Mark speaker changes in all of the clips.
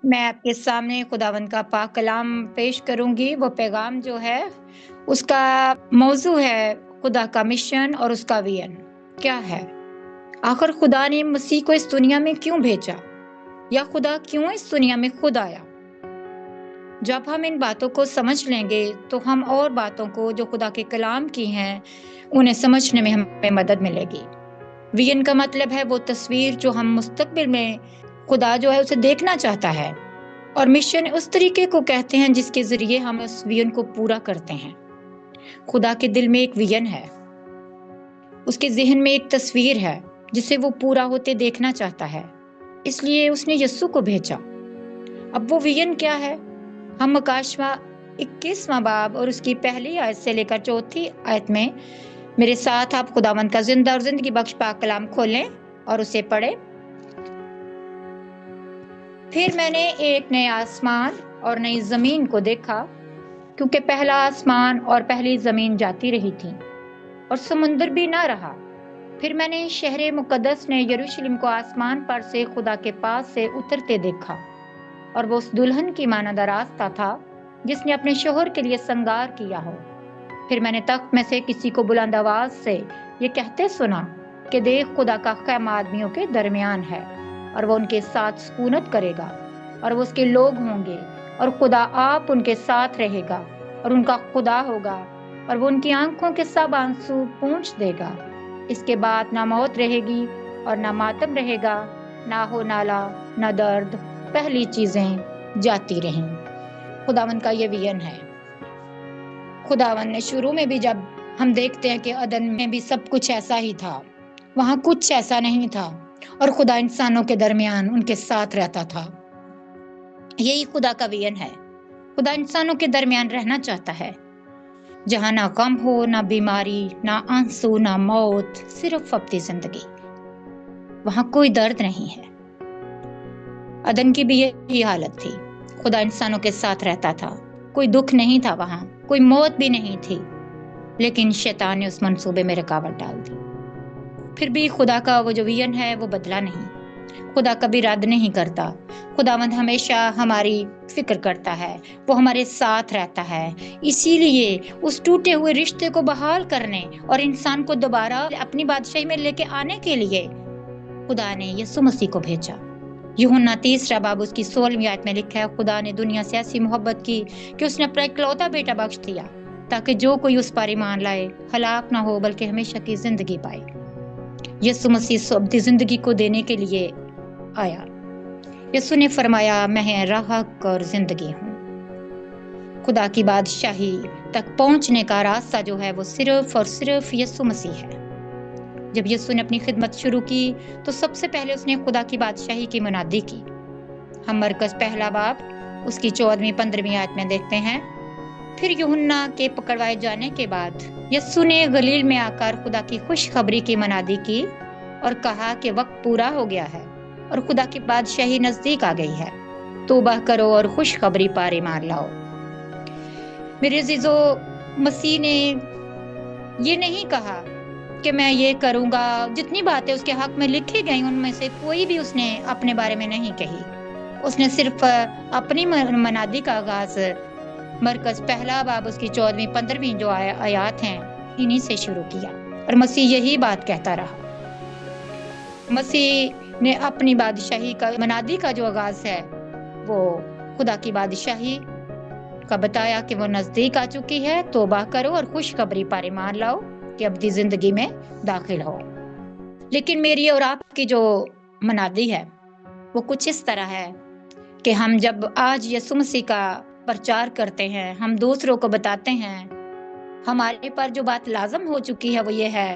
Speaker 1: میں آپ کے سامنے خداوند کا پاک کلام پیش کروں گی۔ وہ پیغام جو ہے اس کا موضوع ہے خدا کا مشن اور اس کا ویژن کیا ہے۔ آخر خدا نے مسیح کو اس دنیا میں کیوں بھیجا، یا خدا کیوں اس دنیا میں خود آیا؟ جب ہم ان باتوں کو سمجھ لیں گے تو ہم اور باتوں کو جو خدا کے کلام کی ہیں انہیں سمجھنے میں ہمیں مدد ملے گی۔ ویژن کا مطلب ہے وہ تصویر جو ہم مستقبل میں خدا جو ہے اسے دیکھنا چاہتا ہے، اور مشن اس طریقے کو کہتے ہیں جس کے ذریعے ہم اس ویژن کو پورا کرتے ہیں۔ خدا کے دل میں ایک ویژن ہے، اس کے ذہن میں ایک تصویر ہے جسے وہ پورا ہوتے دیکھنا چاہتا ہے، اس لیے اس نے یسوع کو بھیجا۔ اب وہ ویژن کیا ہے؟ ہم مکاشوہ 21واں باب اور اس کی پہلی آیت سے لے کر چوتھی آیت میں میرے ساتھ آپ خداوند کا زندہ اور زندگی بخش پاک کلام کھولیں اور اسے پڑھیں۔ پھر میں نے ایک نئے آسمان اور نئی زمین کو دیکھا، کیونکہ پہلا آسمان اور پہلی زمین جاتی رہی تھی اور سمندر بھی نہ رہا۔ پھر میں نے شہر مقدس نے یروشلم کو آسمان پر سے خدا کے پاس سے اترتے دیکھا، اور وہ اس دلہن کی مانند آراستہ تھا جس نے اپنے شوہر کے لیے سنگار کیا ہو۔ پھر میں نے تخت میں سے کسی کو بلند آواز سے یہ کہتے سنا کہ دیکھ، خدا کا خیمہ آدمیوں کے درمیان ہے، اور وہ ان کے ساتھ سکونت کرے گا، اور وہ اس کے لوگ ہوں گے، اور خدا آپ ان کے ساتھ رہے گا اور ان کا خدا ہوگا، اور وہ ان کی آنکھوں کے سب آنسو پونچھ دے گا۔ اس کے بعد نہ موت رہے گی اور نہ ماتم رہے گا، نہ ہو نالا، نہ درد، پہلی چیزیں جاتی رہیں۔ خداوند کا یہ ویژن ہے۔ خداوند نے شروع میں بھی، جب ہم دیکھتے ہیں کہ عدن میں بھی سب کچھ ایسا ہی تھا، وہاں کچھ ایسا نہیں تھا، اور خدا انسانوں کے درمیان ان کے ساتھ رہتا تھا۔ یہی خدا کا ویژن ہے۔ خدا انسانوں کے درمیان رہنا چاہتا ہے، جہاں نہ غم ہو، نہ بیماری، نہ آنسو، نہ موت، صرف اپنی زندگی۔ وہاں کوئی درد نہیں ہے۔ عدن کی بھی یہی حالت تھی، خدا انسانوں کے ساتھ رہتا تھا، کوئی دکھ نہیں تھا، وہاں کوئی موت بھی نہیں تھی، لیکن شیطان نے اس منصوبے میں رکاوٹ ڈال دی۔ پھر بھی خدا کا وہ جو ویژن ہے وہ بدلا نہیں۔ خدا کبھی رد نہیں کرتا۔ خداوند ہمیشہ ہماری فکر کرتا ہے، وہ ہمارے ساتھ رہتا ہے۔ اسی لیے اس ٹوٹے ہوئے رشتے کو بحال کرنے اور انسان کو دوبارہ اپنی بادشاہی میں لے کے آنے کے لیے خدا نے یسوع مسیح کو بھیجا۔ یوحنا 3 باب اس کی 16ویں آیت میں لکھا ہے، خدا نے دنیا سے ایسی محبت کی کہ اس نے اپنا اکلوتا بیٹا بخش دیا، تاکہ جو کوئی اس پر ایمان لائے ہلاک نہ ہو بلکہ ہمیشہ کی زندگی پائے۔ یسوع مسیح اپنی زندگی کو دینے کے لیے آیا۔ یسوع نے فرمایا، میں راہ اور زندگی ہوں۔ خدا کی بادشاہی تک پہنچنے کا راستہ جو ہے وہ صرف اور صرف یسوع مسیح ہے۔ جب یسوع نے اپنی خدمت شروع کی تو سب سے پہلے اس نے خدا کی بادشاہی کی منادی کی۔ ہم مرکز 1 اس کی 14-15 آیت میں دیکھتے ہیں، پھر یوحنا کے پکڑوائے جانے کے بعد یسوع نے گلیل میں آ کر خدا کی خوشخبری کی منادی کی اور کہا کہ وقت پورا ہو گیا ہے اور خدا کی بادشاہی نزدیک آ گئی ہے، توبہ کرو اور خوشخبری پر ایمان لاؤ۔ میرے عزیزو، مسیح نے یہ نہیں کہا کہ میں یہ کروں گا، جتنی باتیں اس کے حق میں لکھی گئی ان میں سے کوئی بھی اس نے اپنے بارے میں نہیں کہی۔ اس نے صرف اپنی منادی کا آغاز مرکز 1 باب اس کی 14-15 جو آیات ہیں انہی سے شروع کیا، اور مسیح یہی بات کہتا رہا۔ مسیح نے اپنی بادشاہی کا منادی کا جو آغاز ہے وہ خدا کی بادشاہی کا بتایا کہ وہ نزدیک آ چکی ہے، توبہ کرو اور خوشخبری پر ایمان لاؤ کہ ابدی زندگی میں داخل ہو۔ لیکن میری اور آپ کی جو منادی ہے وہ کچھ اس طرح ہے کہ ہم جب آج یسوع مسیح کا پرچار کرتے ہیں، ہم دوسروں کو بتاتے ہیں، ہمارے پر جو بات لازم ہو چکی ہے وہ یہ ہے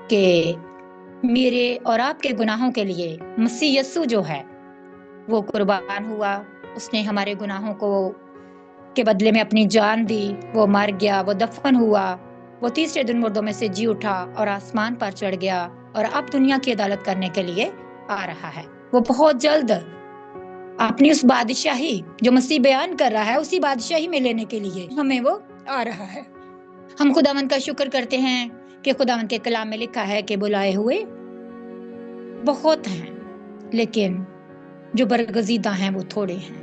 Speaker 1: کہ میرے اور آپ کے گناہوں کے لیے مسیح یسوع جو ہے وہ قربان ہوا، اس نے ہمارے گناہوں کو کے بدلے میں اپنی جان دی، وہ مر گیا، وہ دفن ہوا، وہ تیسرے دن مردوں میں سے جی اٹھا اور آسمان پر چڑھ گیا، اور اب دنیا کی عدالت کرنے کے لیے آ رہا ہے۔ وہ بہت جلد اپنی اس بادشاہی جو مسیح بیان کر رہا ہے اسی بادشاہی میں لینے کے لیے ہمیں وہ آ رہا ہے۔ ہم خداوند کا شکر کرتے ہیں کہ خداوند کے کلام میں لکھا ہے کہ بلائے ہوئے بہت ہیں لیکن جو برگزیدہ ہیں وہ تھوڑے ہیں۔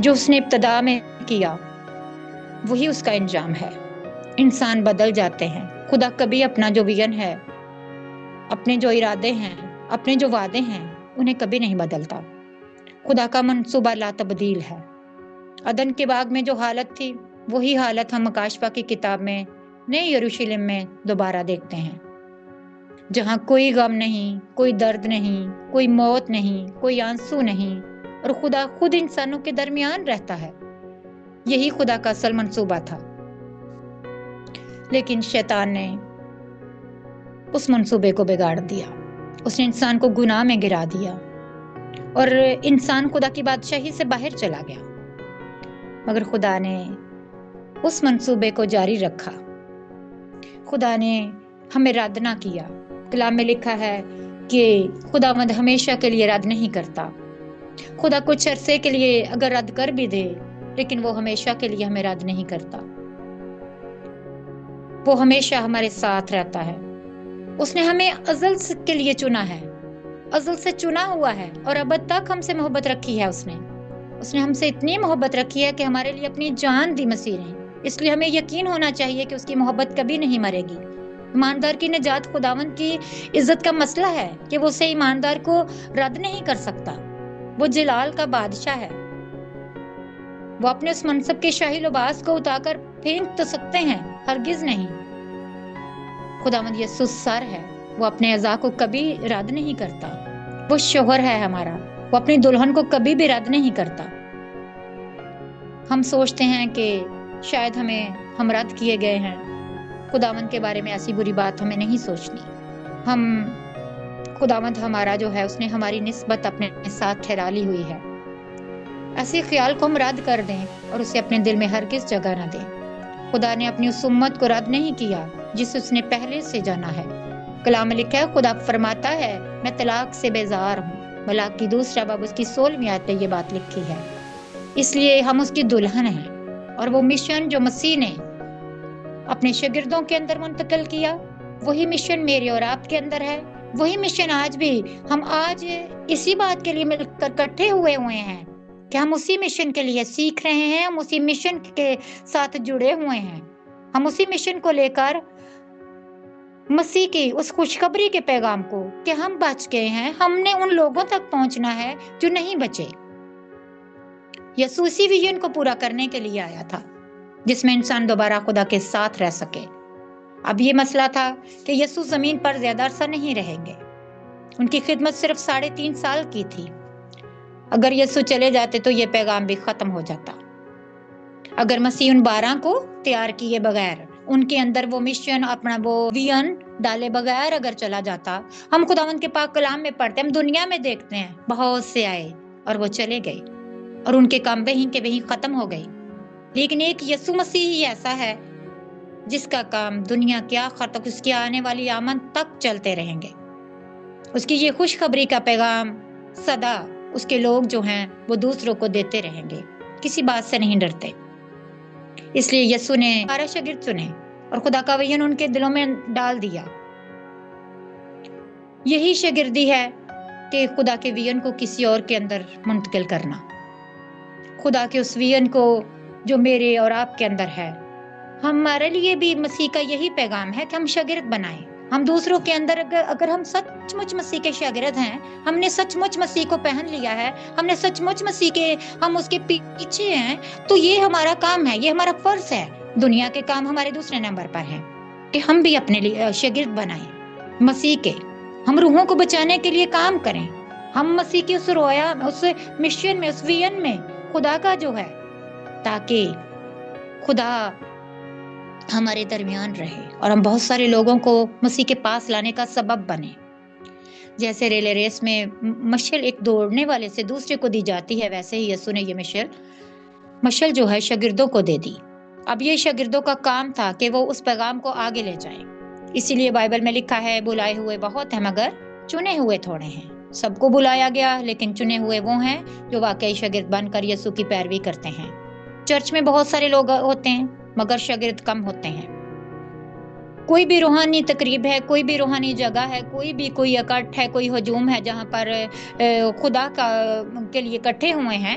Speaker 1: جو اس نے ابتدا میں کیا وہی اس کا انجام ہے۔ انسان بدل جاتے ہیں، خدا کبھی اپنا جو ویژن ہے، اپنے جو ارادے ہیں، اپنے جو وعدے ہیں، انہیں کبھی نہیں بدلتا۔ خدا کا منصوبہ لا تبدیل ہے۔ عدن کے باغ میں جو حالت تھی وہی حالت ہم مکاشفہ کی کتاب میں نئے یروشلم میں دوبارہ دیکھتے ہیں، جہاں کوئی غم نہیں، کوئی درد نہیں، کوئی موت نہیں، کوئی آنسو نہیں، اور خدا خود انسانوں کے درمیان رہتا ہے۔ یہی خدا کا اصل منصوبہ تھا، لیکن شیطان نے اس منصوبے کو بگاڑ دیا۔ اس نے انسان کو گناہ میں گرا دیا اور انسان خدا کی بادشاہی سے باہر چلا گیا۔ مگر خدا نے اس منصوبے کو جاری رکھا۔ خدا نے ہمیں رد نہ کیا۔ کلام میں لکھا ہے کہ خداوند ہمیشہ کے لیے رد نہیں کرتا۔ خدا کچھ عرصے کے لیے اگر رد کر بھی دے، لیکن وہ ہمیشہ کے لیے ہمیں رد نہیں کرتا۔ وہ ہمیشہ ہمارے ساتھ رہتا ہے۔ اس نے ہمیں ازل کے لیے چنا ہے، ازل سے چنا ہوا ہے، اور ابد تک ہم سے محبت رکھی ہے۔ اس نے ہم سے اتنی محبت رکھی ہے کہ ہمارے لیے اپنی جان دی مسیح نے۔ اس لیے ہمیں یقین ہونا چاہیے کہ اس کی محبت کبھی نہیں مرے گی۔ ایماندار کی نجات خداوند کی عزت کا مسئلہ ہے کہ وہ اسے ایماندار کو رد نہیں کر سکتا۔ وہ جلال کا بادشاہ ہے۔ وہ اپنے اس منصب کے شاہی لباس کو اتار کر پھینک تو سکتے ہیں، ہرگز نہیں۔ خداوند یسوع سر ہے، وہ اپنے اعضاء کو کبھی رد نہیں کرتا۔ وہ شوہر ہے ہمارا، وہ اپنی دلہن کو کبھی بھی رد نہیں کرتا۔ ہم سوچتے ہیں کہ شاید ہم رد کیے گئے ہیں۔ خداوند کے بارے میں ایسی بری بات ہمیں نہیں سوچنی۔ خداوند ہمارا جو ہے، اس نے ہماری نسبت اپنے ساتھ ٹھہرا لی ہوئی ہے۔ ایسے خیال کو ہم رد کر دیں اور اسے اپنے دل میں ہرگز جگہ نہ دیں۔ خدا نے اپنی اس امت کو رد نہیں کیا جسے اس نے پہلے سے جانا ہے۔ کلام میں لکھا ہے، خدا فرماتا ہے میں طلاق سے بیزار ہوں۔ ملاک کی 2 باب اس کی 16ویں آیت میں یہ بات لکھی ہے۔ اس لیے ہم اس کی دلہن ہیں، اور وہ مشن جو مسیح نے اپنے شاگردوں کے اندر منتقل کیا، وہی مشن میرے اور آپ کے اندر ہے۔ وہی مشن آج بھی ہم اسی بات کے لیے مل کر اکٹھے ہوئے ہیں کہ ہم اسی مشن کے لیے سیکھ رہے ہیں، ہم اسی مشن کے ساتھ جڑے ہوئے ہیں۔ ہم اسی مشن کو لے کر مسیح کی اس خوشخبری کے پیغام کو کہ ہم بچ گئے ہیں، ہم نے ان لوگوں تک پہنچنا ہے جو نہیں بچے۔ یسوع اسی ویژن کو پورا کرنے کے لیے آیا تھا جس میں انسان دوبارہ خدا کے ساتھ رہ سکے۔ اب یہ مسئلہ تھا کہ یسوع زمین پر زیادہ عرصہ نہیں رہیں گے۔ ان کی خدمت صرف 3.5 سال کی تھی۔ اگر یسوع چلے جاتے تو یہ پیغام بھی ختم ہو جاتا۔ اگر مسیح ان 12 کو تیار کیے بغیر، ان کے اندر وہ مشن، اپنا وہ ویژن ڈالے بغیر اگر چلا جاتا، ہم خداوند کے پاک کلام میں پڑھتے ہیں، ہم دنیا میں دیکھتے ہیں بہت سے آئے اور وہ چلے گئے اور ان کے کام وہیں کے وہیں ختم ہو گئے۔ لیکن ایک یسوع مسیح ہی ایسا ہے جس کا کام دنیا کے آخر تک، اس کی آنے والی آمد تک چلتے رہیں گے۔ اس کی یہ خوشخبری کا پیغام سدا اس کے لوگ جو ہیں وہ دوسروں کو دیتے رہیں گے، کسی بات سے نہیں ڈرتے۔ اس لیے یسوع نے 12 شاگرد چنے اور خدا کا ویژن ان کے دلوں میں ڈال دیا۔ یہی شاگردی ہے کہ خدا کے ویژن کو کسی اور کے اندر منتقل کرنا۔ خدا کے اس ویژن کو جو میرے اور آپ کے اندر ہے، ہمارے لیے بھی مسیح کا یہی پیغام ہے کہ ہم شاگرد بنائیں۔ ہم دوسروں کے اندر اگر ہم سچ مچ مسیح کے شاگرد ہیں، ہم نے سچ مچ مسیح کو پہن لیا ہے، ہم نے سچ مچ مسیح کے، ہم اس کے پیچھے ہیں، تو یہ ہمارا کام ہے، یہ ہمارا فرض ہے۔ دنیا کے کام ہمارے دوسرے نمبر پر ہیں کہ ہم بھی اپنے لیے شاگرد بنائیں مسیح کے۔ ہم روحوں کو بچانے کے لیے کام کریں۔ ہم مسیح کی اس رویا، اس مشن میں، اس ویژن میں خدا کا جو ہے، تاکہ خدا ہمارے درمیان رہے اور ہم بہت سارے لوگوں کو مسیح کے پاس لانے کا سبب بنے۔ جیسے ریلے ریس میں مشل ایک دوڑنے والے سے دوسرے کو دی جاتی ہے، ویسے ہی یسوع نے یہ مشل جو ہے شاگردوں کو دے دی۔ اب یہ شاگردوں کا کام تھا کہ وہ اس پیغام کو آگے لے جائیں۔ اسی لیے بائبل میں لکھا ہے، بلائے ہوئے بہت ہیں مگر چنے ہوئے تھوڑے ہیں۔ سب کو بلایا گیا، لیکن چنے ہوئے وہ ہیں جو واقعی شاگرد بن کر یسوع کی پیروی کرتے ہیں۔ چرچ میں بہت سارے لوگ ہوتے ہیں مگر شاگرد کم ہوتے ہیں۔ کوئی بھی روحانی تقریب ہے، کوئی بھی روحانی جگہ ہے، کوئی اکٹھ ہے، کوئی ہجوم ہے جہاں پر خدا کے لیے اکٹھے ہوئے ہیں،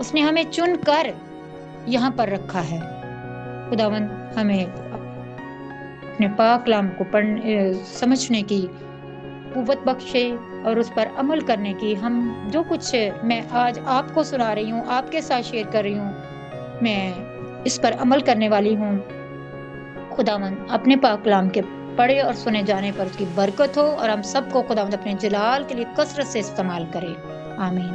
Speaker 1: اس نے ہمیں چن کر یہاں پر رکھا ہے۔ خداوند ہمیں اپنے پاک کلام کو سمجھنے کی قوت بخشے اور اس پر عمل کرنے کی۔ ہم جو کچھ میں آج آپ کو سنا رہی ہوں، آپ کے ساتھ شیئر کر رہی ہوں، میں اس پر عمل کرنے والی ہوں۔ خداوند اپنے پاک کلام کے پڑھے اور سنے جانے پر اس کی برکت ہو، اور ہم سب کو خداوند اپنے جلال کے لیے کثرت سے استعمال کرے۔ آمین۔